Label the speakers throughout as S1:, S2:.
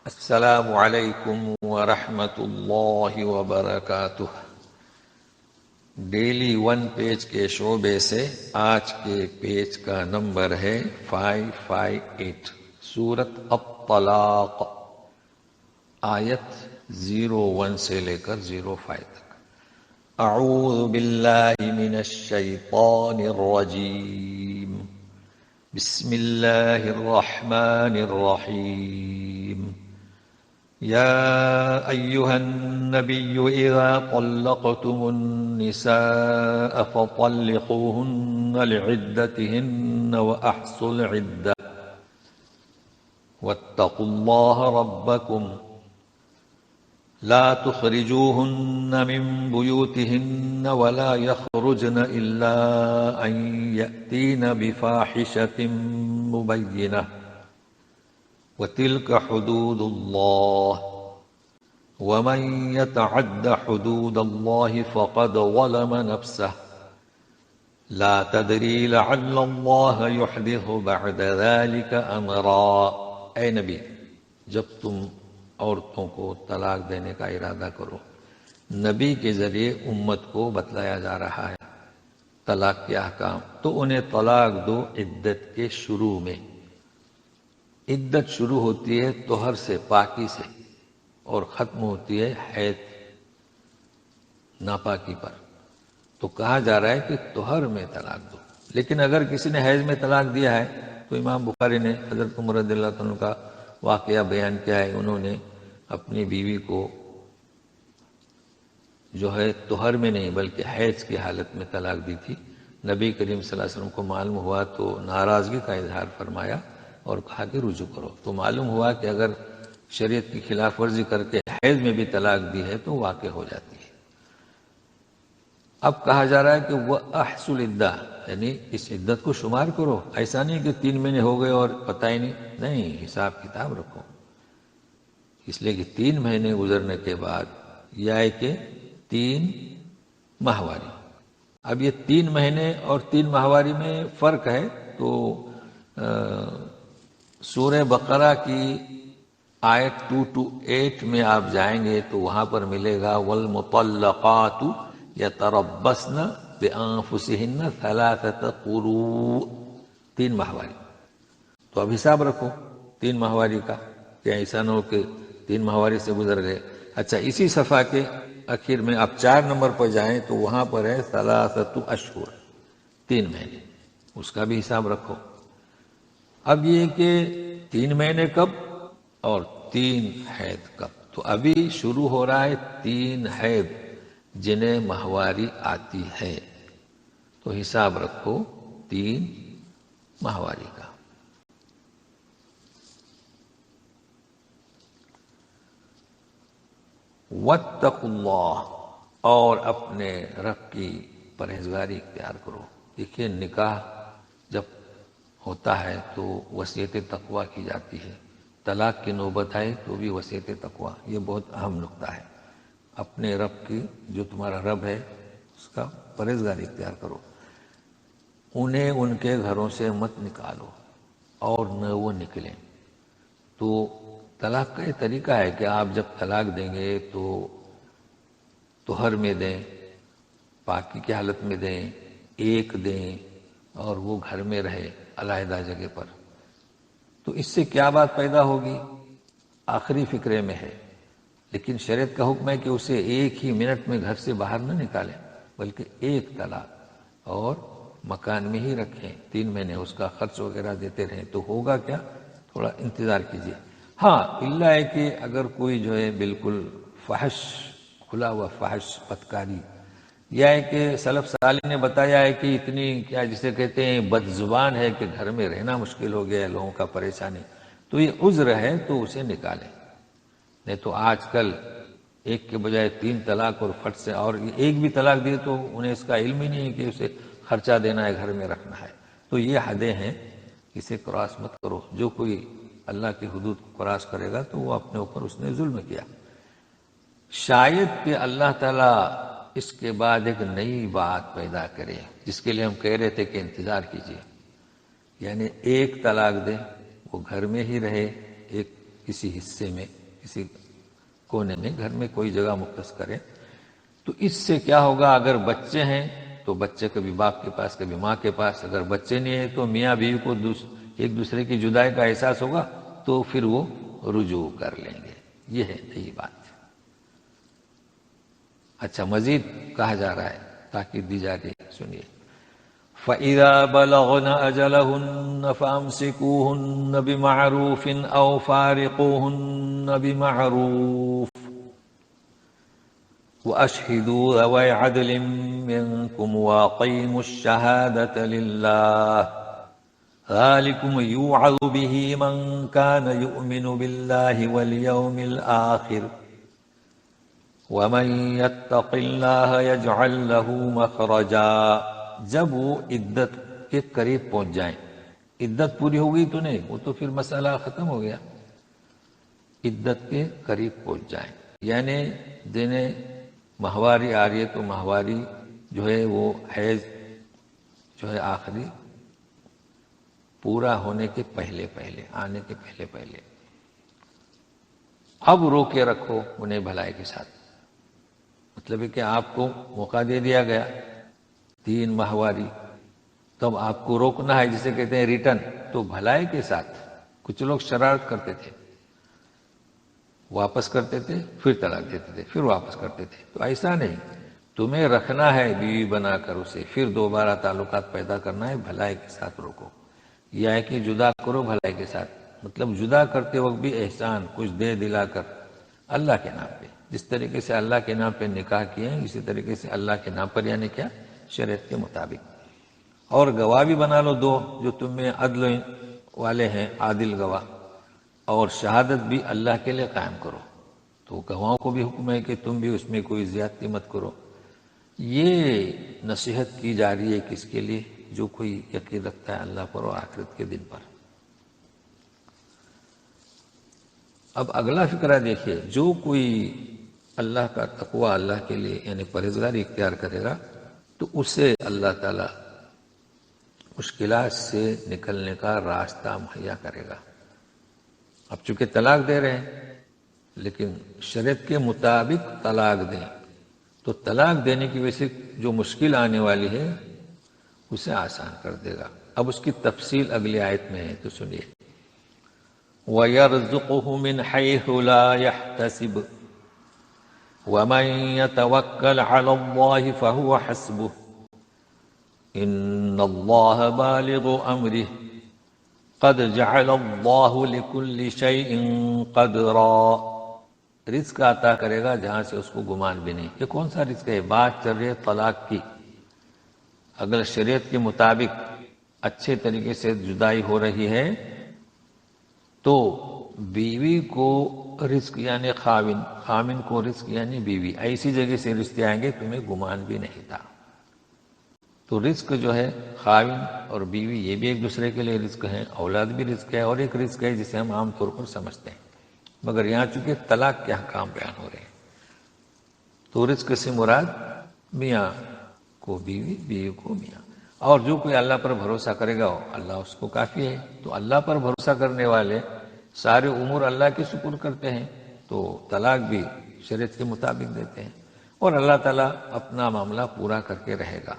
S1: السلام علیکم ورحمۃ اللہ وبرکاتہ۔ ڈیلی ون پیج کے شعبے سے آج کے پیج کا نمبر ہے 558، سورۃ الطلاق، آیت 01 سے لے کر 05 تک۔ اعوذ باللہ من الشیطان الرجیم، بسم اللہ الرحمن الرحیم۔ يا أيها النبي إذا طلقتم النساء فطلقوهن لعدتهن وأحصوا العدة واتقوا الله ربكم لا تخرجوهن من بيوتهن ولا يخرجن إلا أن يأتين بفاحشة مبينة وتلك حدود الله ومن يتعد حدود الله فقد ظلم نفسه لا تدري لعل الله يحدث بعد ذلك امرا۔ اے نبی، جب تم عورتوں کو طلاق دینے کا ارادہ کرو، نبی کے ذریعے امت کو بتلایا جا رہا ہے طلاق کے احکام، تو انہیں طلاق دو عدت کے شروع میں۔ عدت شروع ہوتی ہے طہر سے، پاکی سے، اور ختم ہوتی ہے حیض ناپاکی پر۔ تو کہا جا رہا ہے کہ طہر میں طلاق دو۔ لیکن اگر کسی نے حیض میں طلاق دیا ہے تو امام بخاری نے حضرت عمر رضی اللہ عنہ کا واقعہ بیان کیا ہے۔ انہوں نے اپنی بیوی کو جو ہے طہر میں نہیں بلکہ حیض کی حالت میں طلاق دی تھی۔ نبی کریم صلی اللہ علیہ وسلم کو معلوم ہوا تو ناراضگی کا اظہار فرمایا اور کہا کہ رجوع کرو۔ تو معلوم ہوا کہ اگر شریعت کی خلاف ورزی کر کے حیض میں بھی طلاق دی ہے تو واقع ہو جاتی ہے۔ اب کہا جا رہا ہے کہ وہ احصوا العدہ، یعنی اس عدت کو شمار کرو۔ ایسا نہیں کہ 3 مہینے ہو گئے اور پتہ ہی نہیں، حساب کتاب رکھو۔ اس لیے کہ 3 مہینے گزرنے کے بعد یا ہے کہ 3 ماہواری۔ اب یہ 3 مہینے اور 3 ماہواری میں فرق ہے۔ تو سورہ بقرہ کی آیت 228 میں آپ جائیں گے تو وہاں پر ملے گا والمطلقات یتربصن بانفسہن ثلاثۃ قروء، 3 ماہواری۔ تو اب حساب رکھو 3 ماہواری کا، کہ ایسا نہ ہو کہ 3 ماہواری سے گزر گئے۔ اچھا، اسی صفحہ کے آخر میں آپ 4 نمبر پر جائیں تو وہاں پر ہے ثلاثۃ اشہر، 3 مہینے، اس کا بھی حساب رکھو۔ اب یہ کہ 3 مہینے کب اور 3 حیض کب؟ تو ابھی شروع ہو رہا ہے 3 حیض جنہیں ماہواری آتی ہے، تو حساب رکھو 3 ماہواری کا۔ واتقوا اللہ، اور اپنے رب کی پرہیزگاری اختیار کرو۔ دیکھیے، نکاح جب ہوتا ہے تو وصیت تقوی کی جاتی ہے، طلاق کی نوبت آئے تو بھی وصیت تقوی، یہ بہت اہم نقطہ ہے۔ اپنے رب کی، جو تمہارا رب ہے، اس کا پرہیزگاری اختیار کرو۔ انہیں ان کے گھروں سے مت نکالو اور نہ وہ نکلیں۔ تو طلاق کا یہ طریقہ ہے کہ آپ جب طلاق دیں گے تو طہر میں دیں، پاکی کی حالت میں دیں، ایک دیں، اور وہ گھر میں رہے علیحدہ جگہ پر۔ تو اس سے کیا بات پیدا ہوگی؟ آخری فکرے میں ہے، لیکن شریعت کا حکم ہے کہ اسے 1 ہی منٹ میں گھر سے باہر نہ نکالیں، بلکہ 1 طلاق، اور مکان میں ہی رکھیں، 3 مہینے اس کا خرچ وغیرہ دیتے رہیں۔ تو ہوگا کیا؟ تھوڑا انتظار کیجیے۔ ہاں، الا ہے کہ اگر کوئی جو ہے بالکل فحش، کھلا ہوا فحش، بدکاری، یا ہے کہ سلف صالح نے بتایا ہے کہ اتنی کیا جسے کہتے ہیں بد زبان ہے کہ گھر میں رہنا مشکل ہو گیا ہے، لوگوں کا پریشانی، تو یہ عذر ہے تو اسے نکالیں۔ نہیں تو آج کل 1 کے بجائے 3 طلاق، اور فٹ سے، اور 1 بھی طلاق دیے تو انہیں اس کا علم ہی نہیں ہے کہ اسے خرچہ دینا ہے، گھر میں رکھنا ہے۔ تو یہ حدیں ہیں، اسے کراس مت کرو۔ جو کوئی اللہ کی حدود کو کراس کرے گا تو وہ اپنے اوپر اس نے ظلم کیا۔ شاید کہ اللہ تعالیٰ اس کے بعد ایک نئی بات پیدا کرے، جس کے لیے ہم کہہ رہے تھے کہ انتظار کیجیے۔ یعنی 1 طلاق دیں، وہ گھر میں ہی رہے، ایک کسی حصے میں، کسی کونے میں، گھر میں کوئی جگہ مختص کریں. تو اس سے کیا ہوگا، اگر بچے ہیں تو بچے کبھی باپ کے پاس کبھی ماں کے پاس، اگر بچے نہیں ہیں تو میاں بیوی کو ایک دوسرے کی جدائی کا احساس ہوگا تو پھر وہ رجوع کر لیں گے. یہ ہے یہی بات. اچھا مزید کہا جا رہا ہے، تاکید دی جا رہی ہے، سنیے. فَإِذَا بَلَغْنَ أَجَلَهُنَّ فَأَمْسِكُوهُنَّ بِمَعْرُوفٍ أَوْ فَارِقُوهُنَّ بِمَعْرُوفٍ وَأَشْهِدُوا ذَوَيْ عَدْلٍ مِّنكُمْ وَأَقِيمُوا الشَّهَادَةَ لِلَّهِ ذَلِكُمْ يُوعَظُ بِهِ مَن كَانَ يُؤْمِنُ بِاللَّهِ وَالْيَوْمِ الْآخِرِ وَمَن يَتَّقِ اللَّهَ يَجْعَل لَّهُ مَخْرَجًا. جب وہ عدت کے قریب پہنچ جائیں، عدت پوری ہو گئی تو نہیں، وہ تو پھر مسئلہ ختم ہو گیا. عدت کے قریب پہنچ جائیں یعنی دن ماہواری آ رہی ہے تو ماہواری جو ہے وہ حیض جو ہے آخری پورا ہونے کے پہلے آنے کے پہلے اب رو کے رکھو انہیں بھلائی کے ساتھ. مطلب ہے کہ آپ کو موقع دے دیا گیا 3 ماہواری، تب آپ کو روکنا ہے، جسے کہتے ہیں ریٹرن. تو بھلائی کے ساتھ. کچھ لوگ شرارت کرتے تھے، واپس کرتے تھے پھر طلاق دیتے تھے پھر واپس کرتے تھے. تو ایسا نہیں، تمہیں رکھنا ہے بیوی بنا کر اسے، پھر دوبارہ تعلقات پیدا کرنا ہے، بھلائی کے ساتھ روکو. یہ ہے کہ جدا کرو بھلائی کے ساتھ، مطلب جدا کرتے وقت بھی احسان کچھ دے دلا کر اللہ کے نام پہ. جس طریقے سے اللہ کے نام پہ نکاح کیے ہیں اسی طریقے سے اللہ کے نام پر، یعنی کیا، شریعت کے مطابق. اور گواہ بھی بنا لو 2 جو تم میں عدل والے ہیں، عادل گواہ. اور شہادت بھی اللہ کے لیے قائم کرو. تو گواہوں کو بھی حکم ہے کہ تم بھی اس میں کوئی زیادتی مت کرو. یہ نصیحت کی جا رہی ہے کس کے لیے؟ جو کوئی یقین رکھتا ہے اللہ پر اور آخرت کے دن پر. اب اگلا فقرہ دیکھیے. جو کوئی اللہ کا تقوی اللہ کے لیے یعنی پرہیزگاری اختیار کرے گا تو اسے اللہ تعالی مشکلات سے نکلنے کا راستہ مہیا کرے گا. اب چونکہ طلاق دے رہے ہیں لیکن شریعت کے مطابق طلاق دیں تو طلاق دینے کی وجہ سے جو مشکل آنے والی ہے اسے آسان کر دے گا. اب اس کی تفصیل اگلی آیت میں ہے تو سنیے. وَيَرْزُقُهُ مِنْ حَيْثُ لَا يَحْتَسِبُ وَمَن يَتَوَكَّلْ عَلَى اللَّهِ فَهُوَ حَسْبُهُ إِنَّ اللَّهَ بَالِغُ أَمْرِهِ قَدْ جَعَلَ اللَّهُ لِكُلِّ شَيْءٍ قَدْرًا. رزق عطا کرے گا جہاں سے اس کو گمان بھی نہیں. یہ کون سا رزق ہے؟ بات چل رہی ہے طلاق کی. اگر شریعت کے مطابق اچھے طریقے سے جدائی ہو رہی ہے تو بیوی کو رزق یعنی خاوند کو رزق یعنی بیوی، ایسی جگہ سے رشتے آئیں گے تمہیں گمان بھی نہیں تھا. تو رزق جو ہے خاوند اور بیوی یہ بھی ایک دوسرے کے لیے رزق ہے، اولاد بھی رزق ہے، اور ایک رزق ہے جسے ہم عام طور پر سمجھتے ہیں. مگر یہاں چونکہ طلاق کے احکام بیان ہو رہے ہیں تو رزق سے مراد میاں کو بیوی، بیوی کو میاں. اور جو کوئی اللہ پر بھروسہ کرے گا اللہ اس کو کافی ہے. تو اللہ پر بھروسہ کرنے والے سارے امور اللہ کے سپرد کرتے ہیں تو طلاق بھی شریعت کے مطابق دیتے ہیں اور اللہ تعالیٰ اپنا معاملہ پورا کر کے رہے گا.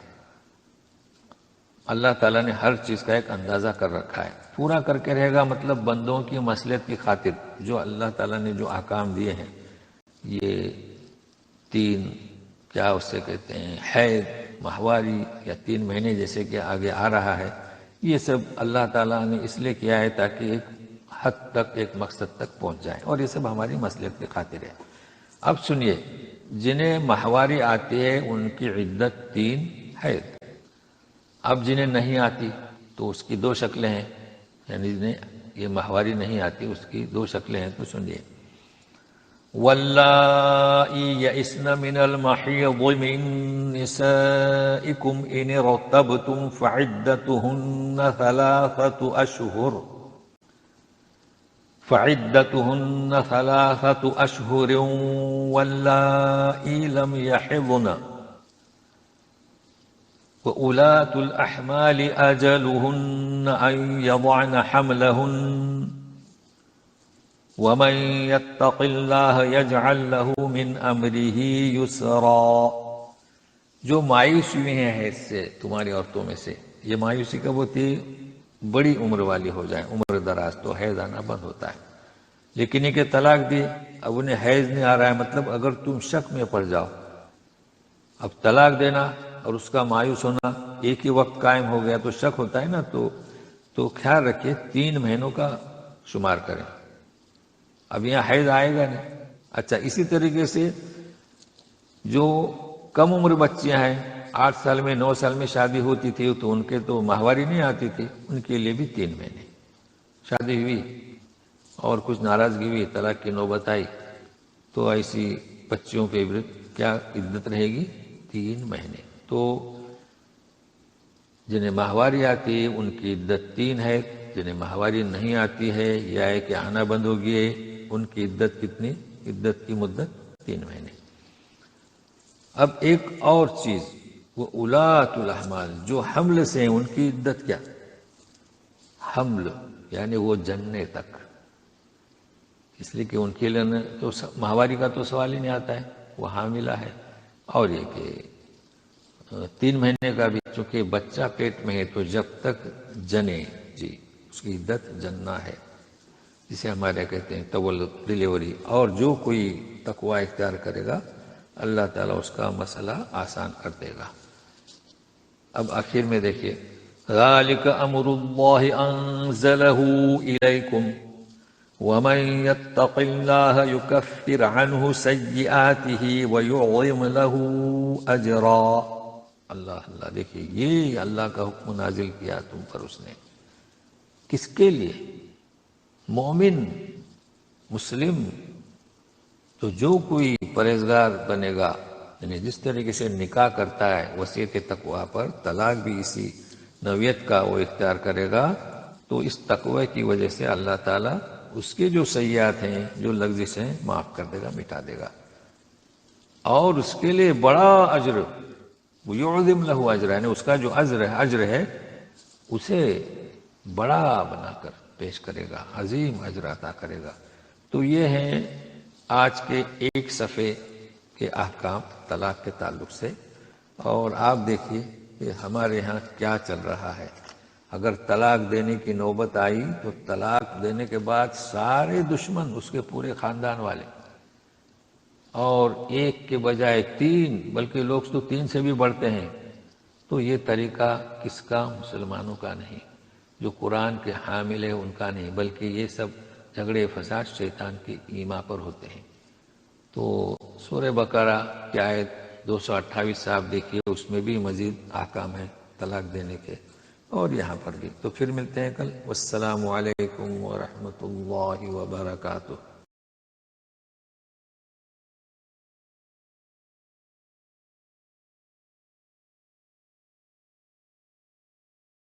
S1: اللہ تعالیٰ نے ہر چیز کا ایک اندازہ کر رکھا ہے. پورا کر کے رہے گا مطلب بندوں کی مصلحت کی خاطر جو اللہ تعالیٰ نے جو احکام دیے ہیں، یہ 3 کیا اس سے کہتے ہیں حیض، ماہواری یا 3 مہینے جیسے کہ آگے آ رہا ہے، یہ سب اللہ تعالیٰ نے اس لیے کیا ہے تاکہ ایک حد تک ایک مقصد تک پہنچ جائے، اور یہ سب ہماری مصلحت کی خاطر ہے. اب سنیے. جنہیں ماہواری آتی ہے ان کی عدت 3 حیض. اب جنہیں نہیں آتی تو اس کی 2 شکلیں ہیں، یعنی جنہیں یہ ماہواری نہیں آتی اس کی 2 شکلیں ہیں تو سنیے. وَاللَّائِي يَئِسْنَ مِنَ الْمَحِيضِ مِن نِّسَائِكُمْ إِنِ ارْتَبْتُمْ فَعِدَّتُهُنَّ 3 أشهر وَاللَّائِي لَمْ يَحِضْنَ وَأُولَاتُ الْأَحْمَالِ أَجَلُهُنَّ أَن يَضَعْنَ حَمْلَهُنَّ وَمَن يَتَّقِ اللَّهَ يَجْعَل لَّهُ مِنْ أَمْرِهِ يُسْرًا۔ جو مایوس ہوئے ہیں حیض سے تمہاری عورتوں میں سے، یہ مایوسی کب ہوتی ہے؟ بڑی عمر والی ہو جائے، عمر دراز، تو حیض آنا بند ہوتا ہے۔ لیکن یہ کہ طلاق دی، اب انہیں حیض نہیں آ رہا ہے، مطلب اگر تم شک میں پڑ جاؤ، اب طلاق دینا اور اس کا مایوس ہونا ایک ہی وقت قائم ہو گیا تو شک ہوتا ہے نا، تو خیال رکھیے 3 مہینوں کا شمار کریں، اب یہاں حیض آئے گا نہیں۔ اچھا، اسی طریقے سے جو کم عمر بچیاں ہیں، 8 سال میں 9 سال میں شادی ہوتی تھی تو ان کے تو ماہواری نہیں آتی تھی، ان کے لیے بھی 3 مہینے۔ شادی ہوئی اور کچھ ناراضگی ہوئی، طلاق کی نوبت آئی، تو ایسی بچیوں پہ کیا عدت رہے گی؟ 3 مہینے۔ تو جنہیں ماہواری آتی ہے ان کی عدت 3 ہے، جنہیں ماہواری نہیں آتی ہے یا ہے کہ آنا بند ہو گئی ہے، ان کی عدت کتنی؟ عدت کی مدت 3 مہینے۔ اب ایک اور چیز، وہ اولاۃ الاحمال، جو حمل سے ہیں ان کی عدت کیا؟ حمل یعنی وہ جننے تک، اس لیے کہ ان کے لیے تو ماہواری کا تو سوال ہی نہیں آتا ہے، وہ حاملہ ہے۔ اور یہ کہ 3 مہینے کا بھی، چونکہ بچہ پیٹ میں ہے تو جب تک جنے، جی اس کی عدت جننا ہے، جسے ہمارے کہتے ہیں تولد، ڈیلیوری۔ اور جو کوئی تقوی اختیار کرے گا اللہ تعالیٰ اس کا مسئلہ آسان کر دے گا۔ اب آخر میں دیکھیے، ذَلِكَ أَمْرُ اللَّهِ أَنزَلَهُ إِلَيْكُمْ وَمَن يَتَّقِ اللَّهَ يُكَفِّرْ عَنْهُ سَيِّئَاتِهِ وَيُعْظِمْ لَهُ أَجْرًا۔ اللہ اللہ، دیکھیے یہ اللہ کا حکم نازل کیا تم پر اس نے، کس کے لیے؟ مومن، مسلم، تو جو کوئی پرہیزگار بنے گا، یعنی جس طریقے سے نکاح کرتا ہے وصیت تقوی پر، طلاق بھی اسی نوعیت کا وہ اختیار کرے گا، تو اس تقوی کی وجہ سے اللہ تعالیٰ اس کے جو سیئات ہیں، جو لغزش ہیں، معاف کر دے گا، مٹا دے گا، اور اس کے لیے بڑا اجر، وَيُعْظِمْ لَهُ أَجْرًا، یعنی اس کا جو اجر ہے اسے بڑا بنا کر پیش کرے گا، عظیم اجر عطا کرے گا۔ تو یہ ہیں آج کے ایک صفحے کے احکام طلاق کے تعلق سے۔ اور آپ دیکھیے کہ ہمارے ہاں کیا چل رہا ہے۔ اگر طلاق دینے کی نوبت آئی تو طلاق دینے کے بعد سارے دشمن، اس کے پورے خاندان والے، اور ایک کے بجائے 3، بلکہ لوگ تو 3 سے بھی بڑھتے ہیں۔ تو یہ طریقہ کس کا؟ مسلمانوں کا نہیں، جو قرآن کے حامل ہیں ان کا نہیں، بلکہ یہ سب جھگڑے فساد شیطان کی ایما پر ہوتے ہیں۔ تو سورہ بقرہ کی آیت 228 آپ دیکھیے، اس میں بھی مزید احکام ہیں طلاق دینے کے، اور یہاں پر بھی۔ تو پھر ملتے ہیں کل، والسلام علیکم ورحمۃ اللہ وبرکاتہ۔